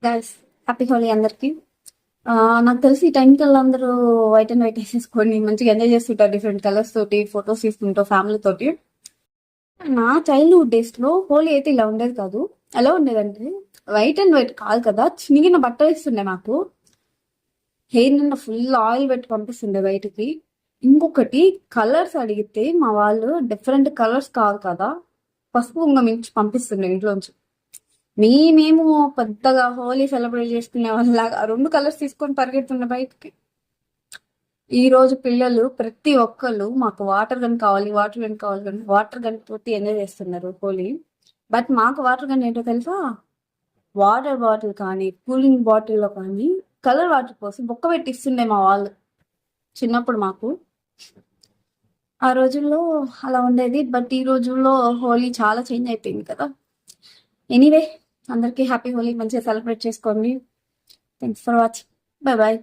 Guys, happy Holi అందరికి. నాకు తెలిసి ఈ టైం కల్లా అందరూ వైట్ అండ్ వైట్ వేసేసుకొని మంచిగా ఎంజాయ్ చేస్తుంటారు, డిఫరెంట్ కలర్స్ తోటి ఫొటోస్ తీసుకుంటారు ఫ్యామిలీ తోటి. నా చైల్డ్హుడ్ డేస్ లో హోలీ అయితే ఇలా ఉండేది కాదు. ఎలా ఉండేదంటే, వైట్ అండ్ వైట్ కాదు కదా, చినిగిన బట్టలు ఇస్తుండే మాకు. హెయిర్ నిండా ఫుల్ ఆయిల్ పెట్టి పంపిస్తుండే బయటికి. ఇంకొకటి, కలర్స్ అడిగితే మా వాళ్ళు డిఫరెంట్ కలర్స్ కాదు కదా, పసుపు కుంగం ఇచ్చి పంపిస్తుండే ఇంట్లోంచి. మేమేమో పెద్దగా హోలీ సెలబ్రేట్ చేసుకునే వాళ్ళలాగా రెండు కలర్స్ తీసుకొని పరిగెడుతున్న బయటికి. ఈ రోజు పిల్లలు ప్రతి ఒక్కళ్ళు మాకు వాటర్ గన్ కావాలి, వాటర్ గన్ కావాలి కానీ వాటర్ గన్ తోటి ఎంజాయ్ చేస్తున్నారు హోలీ. బట్ మాకు వాటర్ గన్ ఏంటో తెలుసా? వాటర్ బాటిల్ కానీ కూలింగ్ బాటిల్లో కానీ కలర్ వాటర్ పోసి బొక్క పెట్టి ఇస్తుండే మా వాళ్ళు చిన్నప్పుడు మాకు. ఆ రోజుల్లో అలా ఉండేది. బట్ ఈ రోజుల్లో హోలీ చాలా చేంజ్ అయిపోయింది కదా. ఎనీవే, అందరికీ హ్యాపీ హోలీ, మంచిగా సెలబ్రేట్ చేసుకోండి. Thanks for watching. Bye bye.